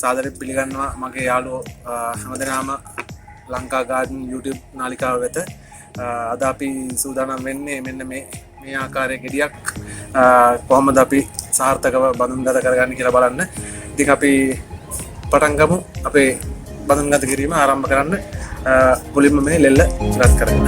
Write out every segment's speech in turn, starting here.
සාදරයෙන් පිළිගන්නවා මගේ යාළුවෝ හැමදෙනාම ලංකා ගාඩන් YouTube නාලිකාව වෙත. අද අපි සූදානම් වෙන්නේ මෙන්න මේ ආකාරයේ ගෙඩියක් කොහොමද අපි සාර්ථකව බඳුන්ගත කරගන්නේ කියලා බලන්න. ඉතින් අපි පටන් ගමු අපේ බඳුන්ගත කිරීම ආරම්භ කරන්න. මුලින්ම මේ ලෙල්ල ඉවත් කරගන්න.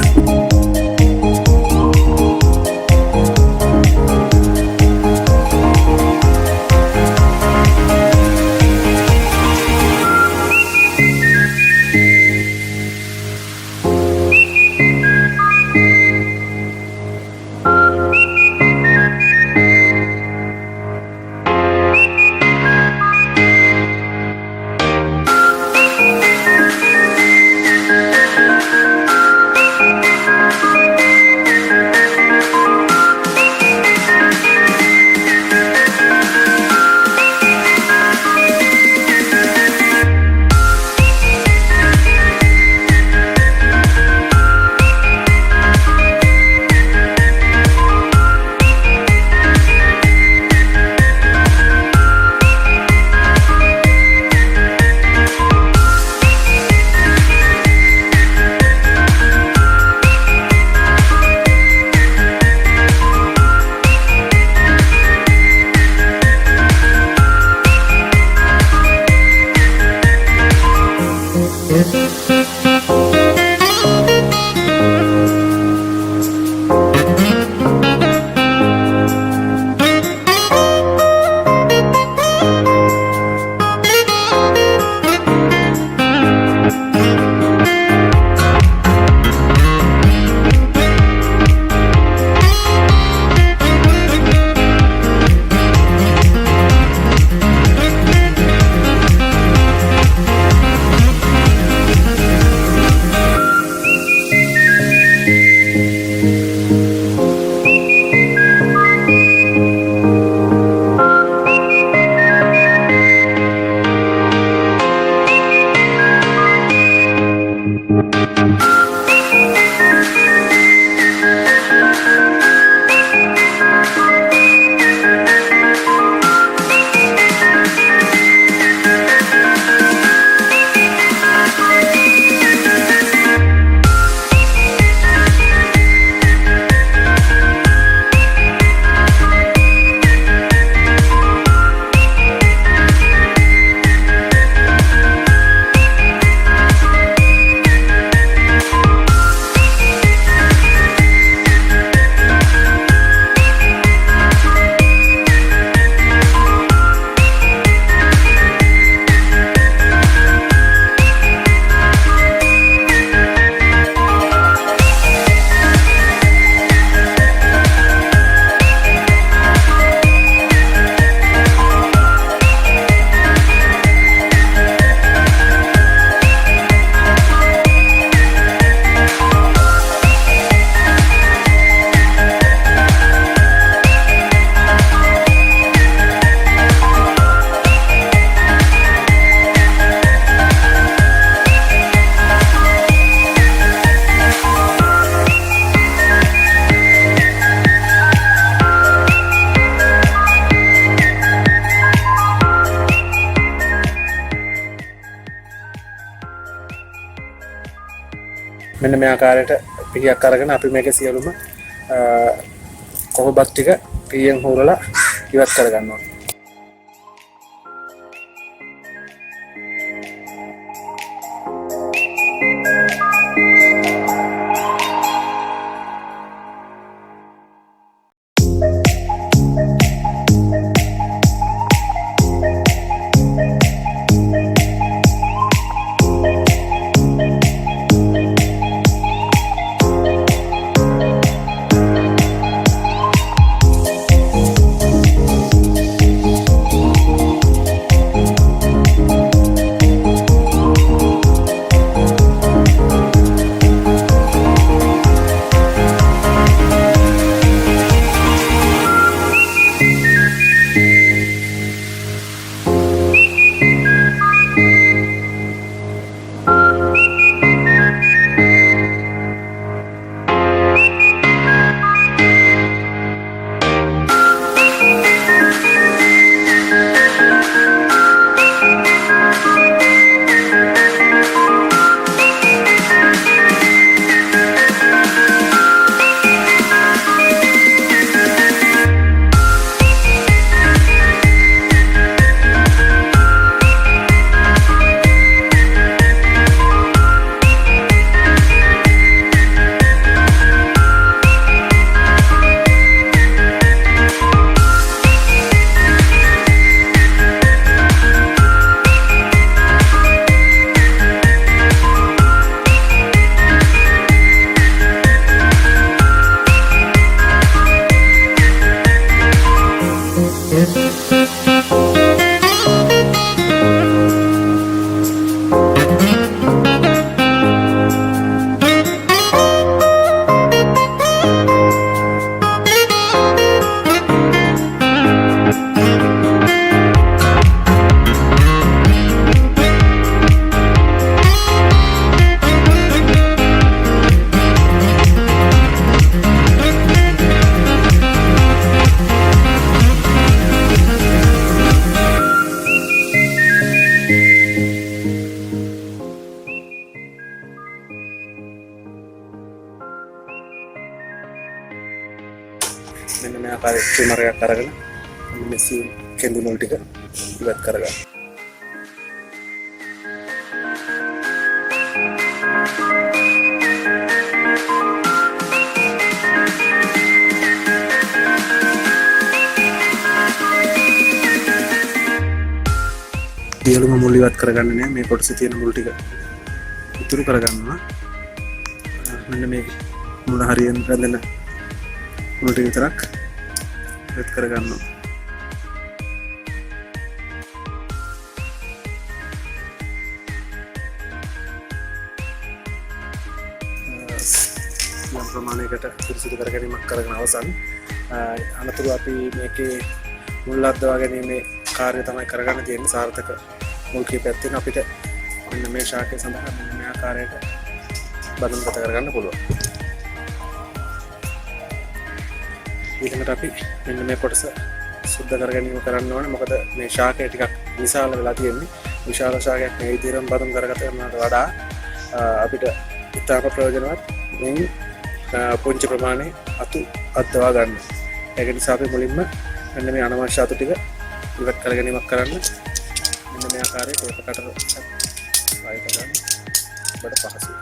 මෙන්න මේ ආකාරයට පිහියක් අරගෙන අපි මේක සියලුම කොහොබත් ටික පිහියෙන් හොරලා ඉවත් කරගන්න ඕනේ. ආකාරයේ ට්‍රිමරයක් අරගෙන මෙසි කෙඳි මුල් ටික ඉවත් කරගන්න. දියලුම මුල් ඉවත් කරගන්න නෑ. මේ කොටසේ තියෙන මුල් ටික ඉතුරු කරගන්නවා. මෙන්න මේ මුල හරියෙන් රැඳෙන මුල් ටික විතරක් ඉවත් කරගන්නවා. යම් ප්‍රමාණයකට පිරිසිදු කර ගැනීමක් කරගෙන අවසන්. අනතුරු අපි මේකේ මුල් අද්දවා ගැනීමේ කාර්යය තමයි කරගන්න තියෙන්නේ. සාර්ථක මුල් කීපයක් තියෙන අපිට මෙන්න මේ ශාකය සඳහා මෙන්න මේ ආකාරයට බඳුන් ගත කරගන්න පුළුවන්. ඊළඟට අපි මෙන්න මේ කොටස සුද්ධ කර ගැනීම කරන්න ඕනේ. මොකද මේ ශාකය ටිකක් විශාල වෙලා තියෙන්නේ. විශාල ශාකයක් මේ විදිහටම බඳුන් කරගත කරනවට වඩා අපිට ඉතාම ප්‍රයෝජනවත් මේ පුංචි ප්‍රමාණයේ අතු අද්දවා ගන්න. ඒක නිසා අපි මුලින්ම මෙන්න මේ අනවශ්‍ය අතු ටික ඉවත් කර ගැනීමක් කරන්න. මෙන්න මේ ආකාරයේ ටේප් කටර ආයත ගන්න. බඩ පහසුයි.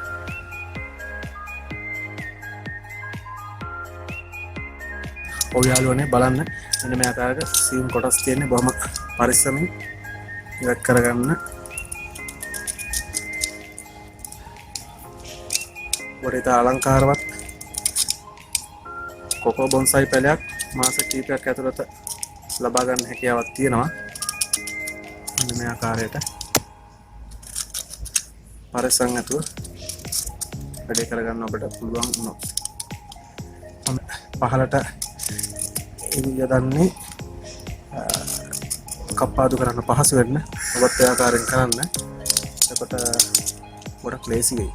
ඔය යාළුවනේ බලන්න මෙන්න මේ ආකාරයට සීම් කොටස් තියෙන්නේ බොහොම පරිස්සමින් ඉවත් කරගන්න. වඩේට අලංකාරවත් කොකෝ බොන්සයි පැලයක් මාස කිහිපයක් ඇතුළත ලබා ගන්න හැකියාවක් තියෙනවා. මෙන්න මේ ආකාරයට පරිස්සම් නැතුව වැඩේ කරගන්න ඔබට පුළුවන් වුණොත්. පහලට යදන්නේ කප්පාදු කරන්න පහසු වෙන්න ඔබත් ඒ ආකාරයෙන් කරන්න. එතකොට ගොඩක් ලේසි වෙයි.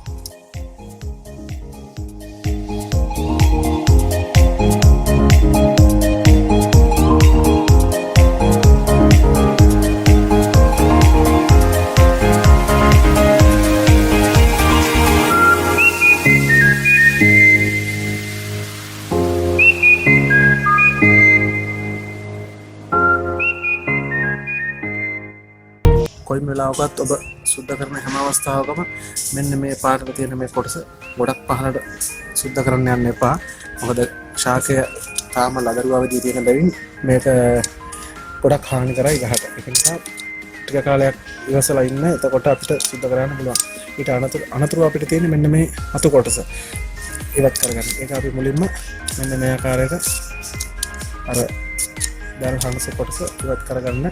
කොයිම වෙලාවකත් ඔබ සුද්ධ කරන හැම අවස්ථාවකම මෙන්න මේ පාටට තියෙන මේ කොටස ගොඩක් පහළට සුද්ධ කරන්න යන්න එපා. මොකද ශාකය තාම ලදරු අවදී තියෙන බැවින් මේක ගොඩක් හානි කරයි ගහට. ඒක නිසා ටික කාලයක් ඉවසලා ඉන්න. එතකොට අපිට සුද්ධ කරන්න පුළුවන්. ඊට අනතුරු අපිට තියෙන්නේ මෙන්න මේ අතු කොටස ඉවත් කරගන්න. ඒක අපි මුලින්ම මෙන්න මේ ආකාරයට අර දර හංස කොටස ඉවත් කරගන්න.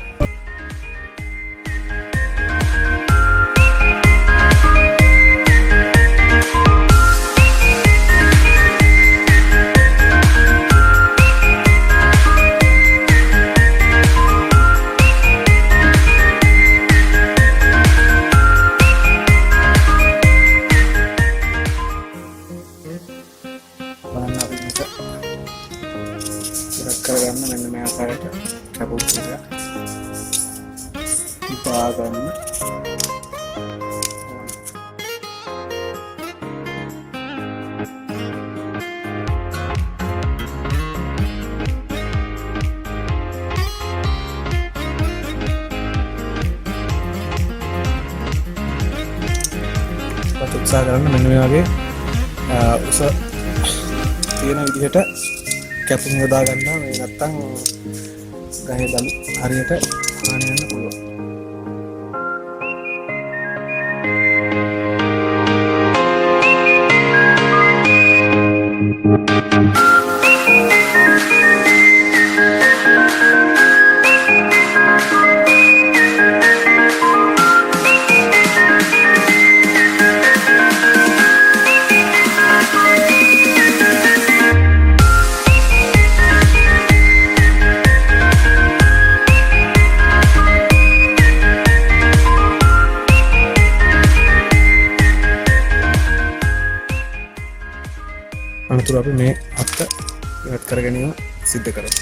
කරගන්න මෙන්න මේ ආකාරයට කැපුම් ටික ඉපා ගන්න. උත්සාහ කරන්න මෙන්න මේ වගේ උස තියෙන විදිහට කැපුම් යොදා ගන්නවා. මේ නැත්තම් ගහේ දළු හරියට හානි වෙන්න පුළුවන්. අනතුරු අපි මේ අත්ත ඉවත් කර ගැනීම සිද්ධ කරමු.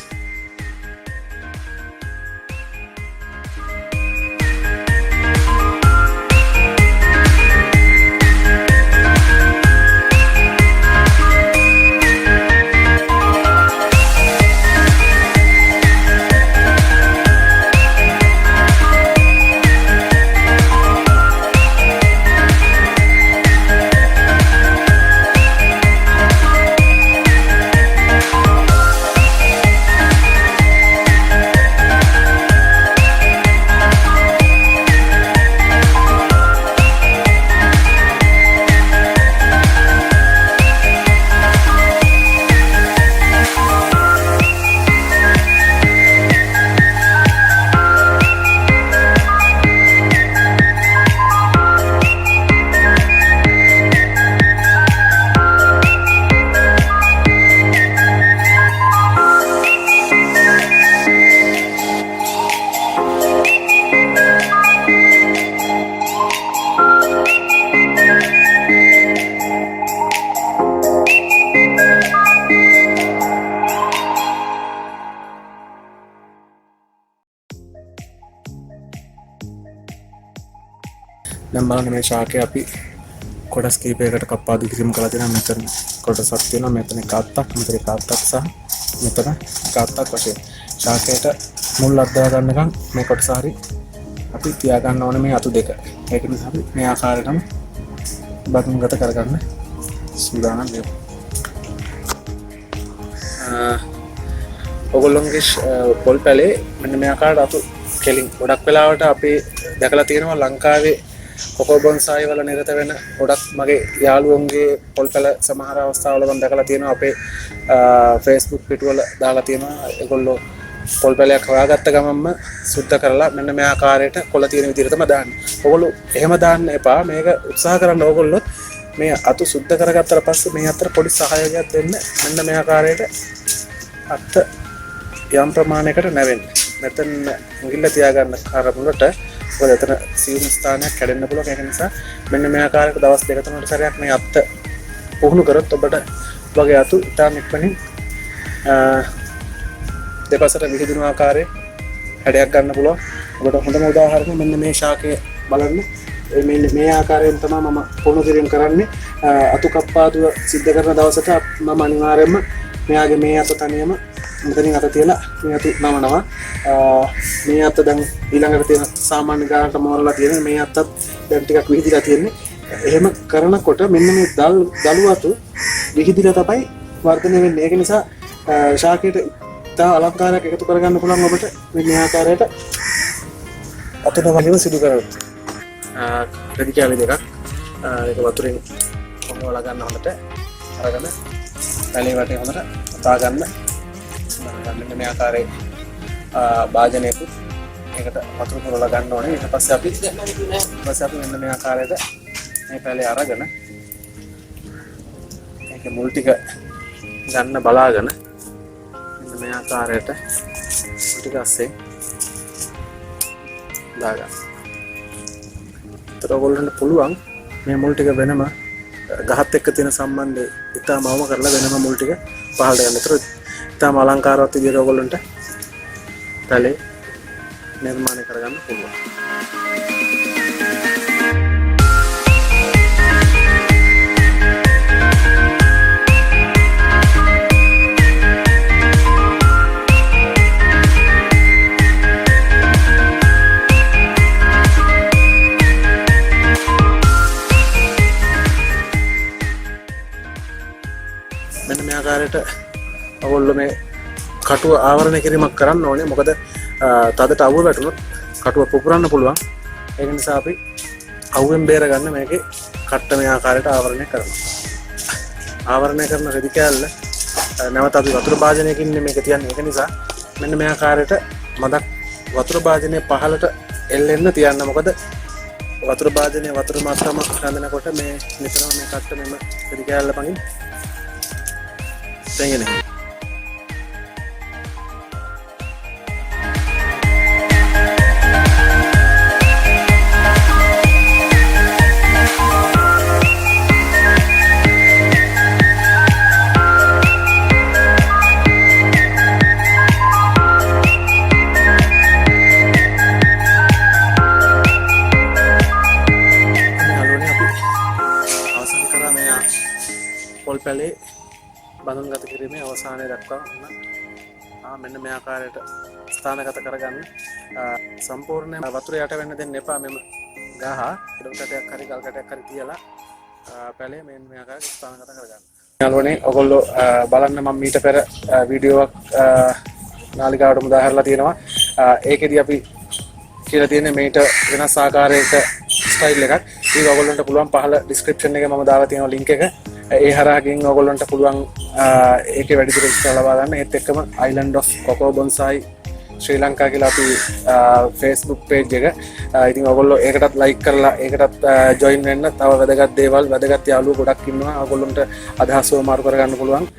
දැන් බලන්න මේ ශාකේ අපි කොටස් කීපයකට කප්පා දිගින් කරලා තියෙනවා. මෙතන කොටසක් තියෙනවා, මෙතන එකක්, මෙතන එකක් සහ මෙතන එකක් වශයෙන්. ශාකයට මුල් අද්දා ගන්නකම් මේ කොටස හරි අපි තියා ගන්න ඕනේ මේ අතු දෙක. ඒක නිසා අපි මේ ආකාරයටම බඳුන්ගත කරගන්න සූදානම් වෙමු. ඔයගොල්ලෝගේ පොල් පැලේ මෙන්න මේ ආකාරයට අතු කෙලින් ගොඩක් වෙලාවට අපි දැකලා තියෙනවා ලංකාවේ කොකෝ බොන්සායි වල නිරත වෙන ගොඩක් මගේ යාළුවන්ගේ පොල් පැල සමහර අවස්ථාවල මම දැකලා තියෙනවා අපේ Facebook පිටුවල දාලා තියෙනවා. ඒගොල්ලෝ පොල් පැලයක් හොයාගත්ත ගමන්ම සුද්ධ කරලා මෙන්න මේ ආකාරයට කොළ තියෙන විදිහටම දාන්න. ඔයගොල්ලෝ එහෙම දාන්න එපා. මේක උත්සාහ කරන්න ඕගොල්ලෝ මේ අතු සුද්ධ කරගත්තට පස්සේ මේ අතර පොඩි සහයෝගයක් දෙන්න. මෙන්න මේ ආකාරයට අත් යම් ප්‍රමාණයකට නැවෙන්න. මෙතන මුගිල්ල තියාගන්න කරමුලට මොකද එතන සියුම් ස්ථානයක් කැඩෙන්න පුළුවන්. ඒක නිසා මෙන්න මේ ආකාරයක දවස් දෙක තුනකට සැරයක් මේ අත් පුහුණු කරොත් ඔබට වගේ අතු ඉතාම ඉක්මනින් දෙපසට විහිදුණු ආකාරයේ හැඩයක් ගන්න පුළුවන්. ඔබට හොඳම උදාහරණය මෙන්න මේ ශාකය බලන්න. මේ ආකාරයෙන් තමයි මම පුහුණු කිරීම කරන්නේ. අතු කප්පාදුව සිද්ධ කරන දවසට මම අනිවාර්යයෙන්ම මෙයාගේ මේ අත තනියම මෙතනින් අත තියලා මේ අත නමනවා. මේ අත දැන් ඊළඟට තියෙන සාමාන්‍ය ගානට මෝරලා තියෙන මේ අතත් දැන් ටිකක් විහිදිලා තියෙන්නේ. එහෙම කරනකොට මෙන්න මේ දළු අතු විහිදිලා තමයි වර්ධනය වෙන්නේ. ඒක නිසා ශාකයට තා අලංකාරයක් එකතු කරගන්න පුළුවන් ඔබට මේ ආකාරයට අතට වගේම සිදු කරගන්න. රෙදි කැලි දෙකක් ඒක වතුරෙන් කොහොමවලා ගන්න හොඳට අරගෙන පැලේ වටේ හොඳට අතා ගන්න. මෙන්න මේ ආකාරයේ භාජනයකුත් ඒකට වතුර පුරවලා ගන්න ඕනේ. ඊට පස්සේ අපි මෙන්න මේ ආකාරයට මේ පැලේ අරගෙන ඒක මුල් ටික ගන්න බලාගෙන මේ ආකාරයට ටික අස්සේ දාගන්න. ඒතර ඔයගොල්ලන්ට පුළුවන් මේ මුල් ටික වෙනම ගහත් එක්ක තියෙන සම්බන්ධය ඉතාම අවම කරලා වෙනම මුල් ටික පහළට ගන්න. ඒතර ඉතාම අලංකාරවත් විදිහට ඔයගොල්ලන්ට පැලේ නිර්මාණය කරගන්න පුළුවන්. මෙන්න මේ ආකාරයට ඔයගොල්ලෝ මේ කටුව ආවරණය කිරීමක් කරන්න ඕනේ. මොකද තදට අවුව වැටුනොත් කටුව පුපුරන්න පුළුවන්. ඒක නිසා අපි අවුවෙන් බේර ගන්න මේකේ කට්ට මේ ආකාරයට ආවරණය කරනවා. ආවරණය කරන රෙදි කෑල්ල නැවත අපි වතුර භාජනයකින් මේක තියන්නේ. ඒක නිසා මෙන්න මේ ආකාරයට මදක් වතුර භාජනය පහළට එල්ලෙන්න තියන්න. මොකද වතුර භාජනය වතුර මට්ටම රැඳෙනකොට මේ නිතරම මේ කට්ට මෙම රෙදි කෑල්ල පහින් තැගෙන. පොල් පැලේ බඳුන්ගත කිරීමේ අවසානය දක්වා මෙන්න මේ ආකාරයට ස්ථානගත කරගන්න. සම්පූර්ණ වතුර යට වෙන්න දෙන්න එපා. මෙම ගහ ඉඩකටයක් හරි ගල්කටයක් හරි තියලා පැලේ මේ ආකාරයට ස්ථානගත කරගන්න. යාළුවනේ ඔයගොල්ලෝ බලන්න මම මීට පෙර වීඩියෝවක් නාලිකාවට මුදාහැරලා තියෙනවා. ඒකෙදි අපි කියලා තියෙන්නේ මේට වෙනස් ආකාරයක ස්ටයිල් එකක්. ඒක ඔයගොල්ලන්ට පුළුවන් පහළ ඩිස්ක්‍රිප්ෂන් එකේ මම දාලා තියෙනවා ලින්ක් එක. ඒ හරහාගෙන් ඔයගොල්ලන්ට පුළුවන් ඒකේ වැඩිදුර විස්තර ලබා ගන්න. ඒත් එක්කම Island of Coco Bonsai Sri Lanka කියලා අපි Facebook page එක. ඉතින් ඔයගොල්ලෝ ඒකටත් like කරලා ඒකටත් join වෙන්න. තව වැදගත් දේවල් වැදගත් යාළුවෝ ගොඩක් ඉන්නවා. ඔයගොල්ලන්ට අදහස් වමාරු කරගන්න පුළුවන්.